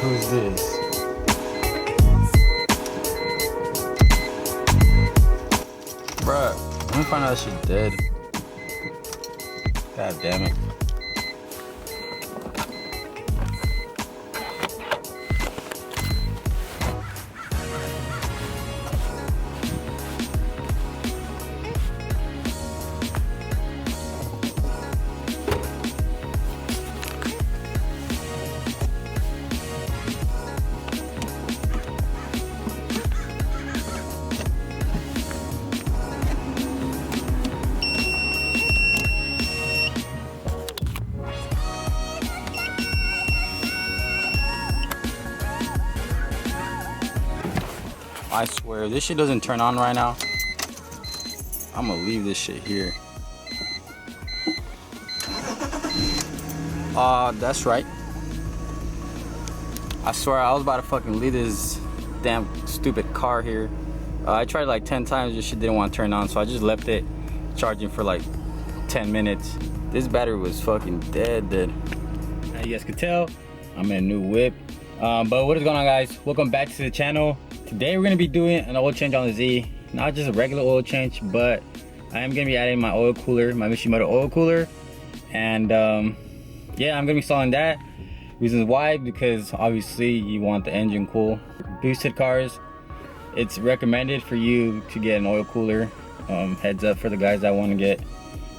Who's this? Bruh, I'm gonna find out that shit dead. God damn it. I swear, if this shit doesn't turn on right now, I'm gonna leave this shit here. That's right. I swear, I was about to fucking leave this damn stupid car here. I tried like 10 times, this shit didn't want to turn on, so I just left it charging for like 10 minutes. This battery was fucking dead. Now you guys can tell, I'm in a new whip. But what is going on, guys? Welcome back to the channel. Today we're gonna be doing an oil change on the Z. Not just a regular oil change, but I am gonna be adding my oil cooler, my Mishimoto oil cooler. And yeah, I'm gonna be installing that. Reasons why, because obviously you want the engine cool. Boosted cars, it's recommended for you to get an oil cooler. Heads up for the guys that want to get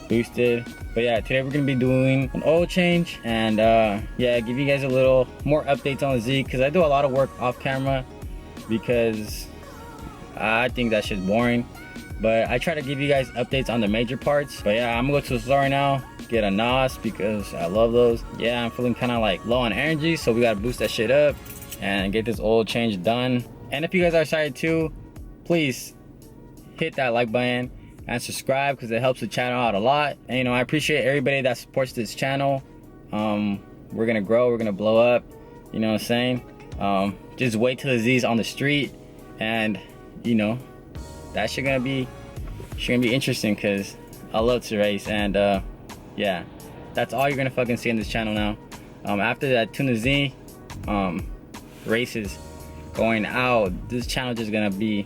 boosted. But yeah, today we're gonna be doing an oil change and yeah, give you guys a little more updates on the Z, because I do a lot of work off camera because I think that shit's boring, but I try to give you guys updates on the major parts. But yeah, I'm gonna go to the store right now, get a NOS because I love those. Yeah, I'm feeling kind of like low on energy, so we gotta boost that shit up and get this oil change done. And if you guys are excited too, please hit that like button and subscribe, because it helps the channel out a lot. And you know, I appreciate everybody that supports this channel. We're gonna grow, we're gonna blow up, you know what I'm saying? Just wait till the Z's on the street, and you know, that shit gonna be interesting, because I love to race. And yeah, that's all you're gonna fucking see on this channel now. After that Tuna Z races going out, this channel just gonna be,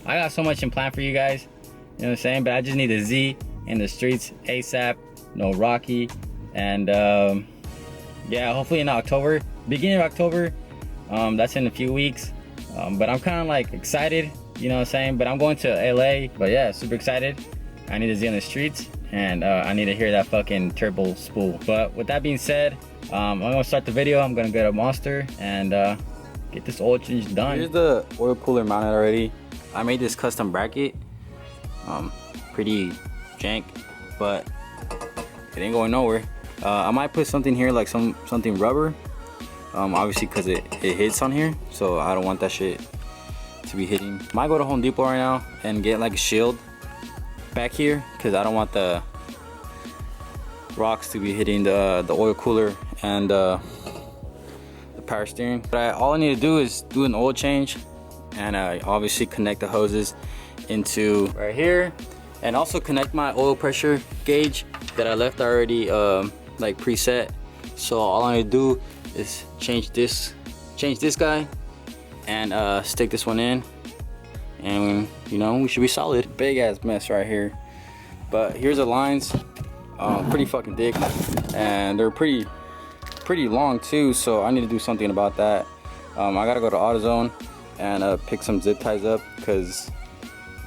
I got so much in plan for you guys, you know what I'm saying? But I just need a Z in the streets ASAP, no Rocky. And yeah, hopefully in October, beginning of October, that's in a few weeks. But I'm kind of like excited, you know what I'm saying? But I'm going to LA. But yeah, super excited. I need a Z on the streets, and I need to hear that fucking turbo spool. But with that being said, I'm gonna start the video. I'm gonna get a Monster and get this oil change done. Here's the oil cooler mounted already. I made this custom bracket. Pretty jank, but it ain't going nowhere. I might put something here, like something rubber. Obviously because it hits on here, so I don't want that shit to be hitting. Might go to Home Depot right now and get like a shield back here, because I don't want the rocks to be hitting the oil cooler and the power steering. But all I need to do is do an oil change, and obviously connect the hoses into right here, and also connect my oil pressure gauge that I left already like preset. So all I need to do is change this guy and stick this one in, and you know, we should be solid. Big ass mess right here, but here's the lines. Pretty fucking thick, and they're pretty long too, so I need to do something about that. I gotta go to AutoZone and pick some zip ties up, because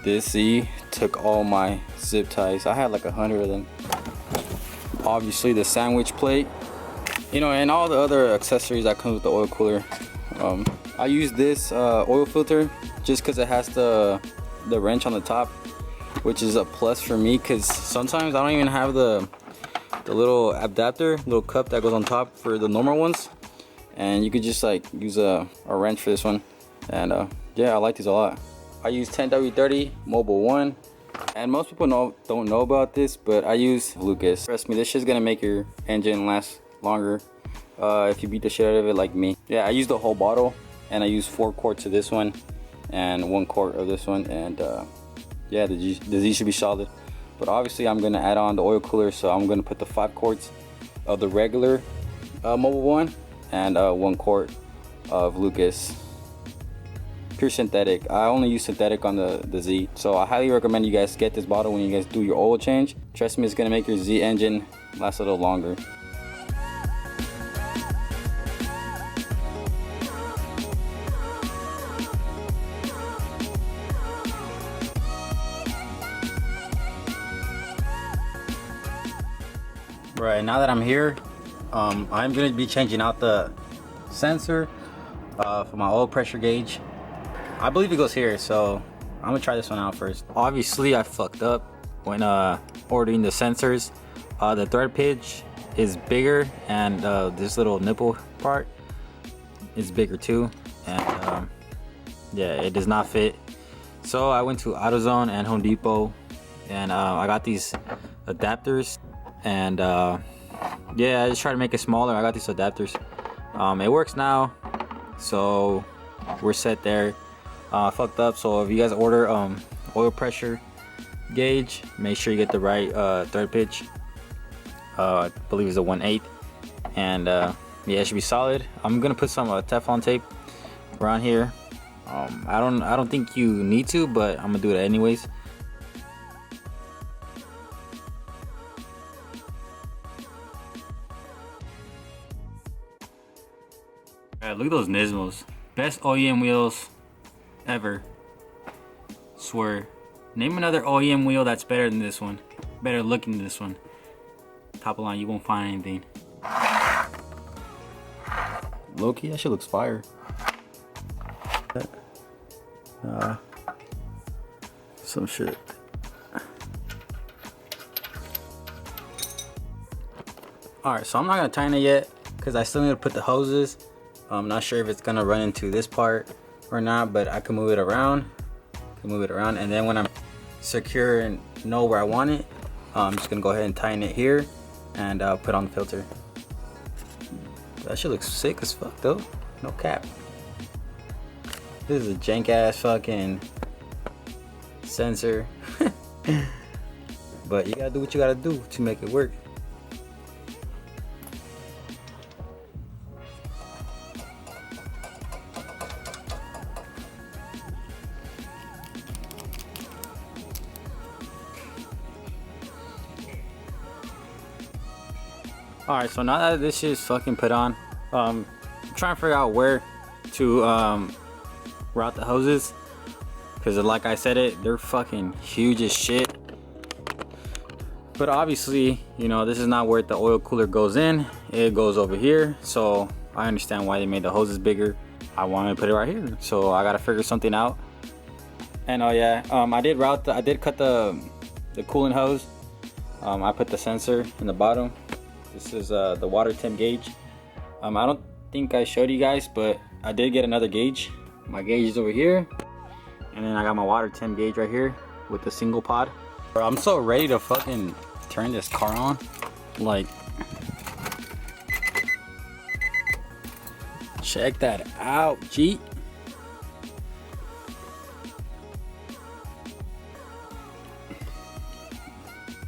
this Z took all my zip ties. I had like 100 of them. Obviously the sandwich plate, you know, and all the other accessories that comes with the oil cooler. I use this oil filter just because it has the wrench on the top, which is a plus for me, because sometimes I don't even have the little adapter, little cup that goes on top for the normal ones, and you could just like use a wrench for this one. And yeah, I like these a lot. I use 10W30 Mobile 1, and most people don't know about this, but I use Lucas. Trust me, this shit's gonna make your engine last longer if you beat the shit out of it like me. Yeah, I use the whole bottle, and I use 4 quarts of this one and 1 quart of this one, and yeah, the Z should be solid. But obviously I'm gonna add on the oil cooler, so I'm gonna put the 5 quarts of the regular Mobile 1 and 1 quart of Lucas. Pure synthetic. I only use synthetic on the Z, so I highly recommend you guys get this bottle when you guys do your oil change. Trust me, it's gonna make your Z engine last a little longer. Right, now that I'm here, I'm gonna be changing out the sensor for my oil pressure gauge. I believe it goes here, so I'm gonna try this one out first. Obviously, I fucked up when ordering the sensors. The thread pitch is bigger, and this little nipple part is bigger too, and yeah, it does not fit. So I went to AutoZone and Home Depot, and I got these adapters, and yeah, I just tried to make it smaller. I got these adapters. It works now, so we're set there. Fucked up, so if you guys order oil pressure gauge, make sure you get the right thread pitch. I believe it's a 1/8, and yeah, it should be solid. I'm gonna put some Teflon tape around here. I don't think you need to, but I'm gonna do it anyways. Alright, look at those Nismos. Best OEM wheels ever. Swear. Name another OEM wheel that's better than this one. Better looking than this one. Top of line, you won't find anything. Low-key, that shit looks fire. Some shit. Alright, so I'm not gonna tighten it yet because I still need to put the hoses. I'm not sure if it's gonna run into this part or not, but I can move it around. And then when I'm secure and know where I want it, I'm just gonna go ahead and tighten it here and put on the filter. That shit looks sick as fuck though. No cap. This is a jank ass fucking sensor. But you gotta do what you gotta do to make it work. Alright, so now that this shit is fucking put on, I'm trying to figure out where to route the hoses, because like I said they're fucking huge as shit. But obviously, you know, this is not where the oil cooler goes in. It goes over here, so I understand why they made the hoses bigger. I wanted to put it right here, so I gotta figure something out. And oh yeah, I did cut the coolant hose. I put the sensor in the bottom. This is the water temp gauge. I don't think I showed you guys, but I did get another gauge. My gauge is over here, and then I got my water temp gauge right here with the single pod. Bro, I'm so ready to fucking turn this car on. Like, check that out, G.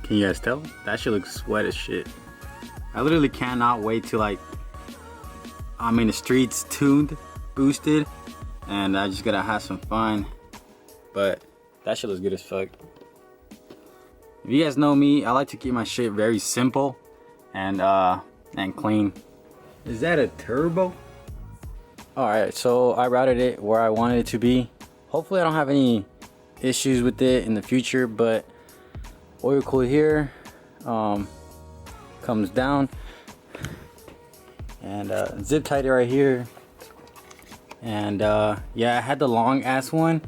Can you guys tell? That shit looks wet as shit. I literally cannot wait to, like, I'm in the streets tuned, boosted, and I just gotta have some fun. But that shit looks good as fuck. If you guys know me, I like to keep my shit very simple and clean. Is that a turbo? Alright, so I routed it where I wanted it to be. Hopefully I don't have any issues with it in the future, but oil cooler here comes down, and zip tied it right here. And yeah, I had the long ass one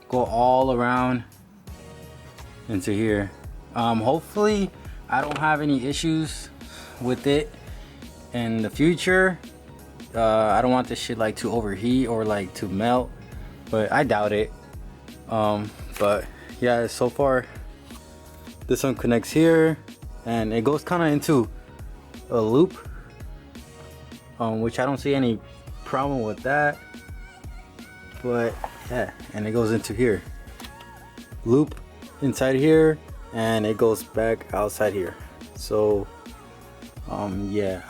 go all around into here. Hopefully I don't have any issues with it in the future. I don't want this shit like to overheat or like to melt, but I doubt it. But yeah, so far this one connects here, and it goes kind of into a loop, which I don't see any problem with that. But yeah, and it goes into here, loop inside here, and it goes back outside here. So yeah,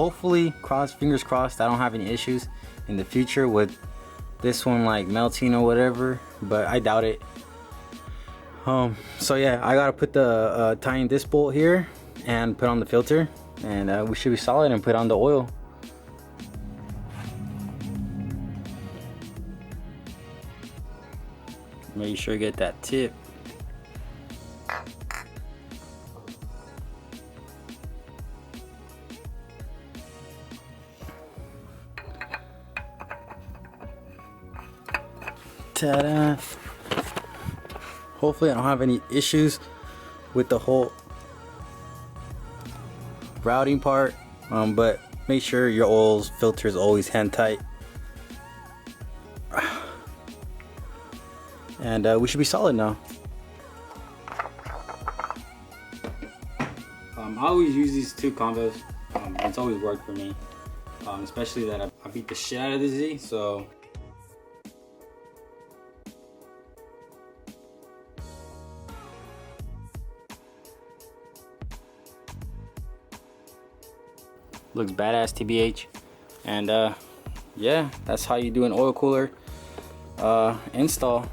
hopefully, fingers crossed, I don't have any issues in the future with this one like melting or whatever, but I doubt it. So yeah, I gotta put the tighten this bolt here and put on the filter, and we should be solid and put on the oil. Make sure you get that tip. Ta-da. Hopefully I don't have any issues with the whole routing part, but make sure your oil's filter is always hand tight. And we should be solid now. I always use these two combos. It's always worked for me, especially that I beat the shit out of the Z. So looks badass, TBH. And yeah, that's how you do an oil cooler install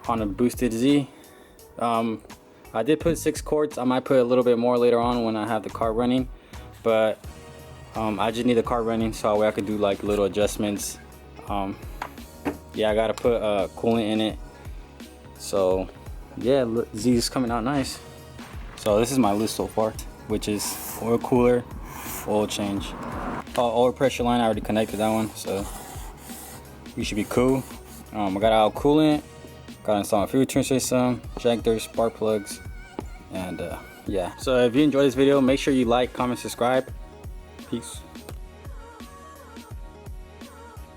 on a boosted Z. I did put 6 quarts. I might put a little bit more later on when I have the car running, but I just need the car running so that way I could do like little adjustments. Yeah, I gotta put coolant in it. So yeah, look, Z is coming out nice. So this is my list so far, which is oil cooler, oil change, oil pressure line. I already connected that one, so we should be cool. I got out coolant, got installed a filtering system, injectors, spark plugs, and yeah. So if you enjoyed this video, make sure you like, comment, subscribe. Peace.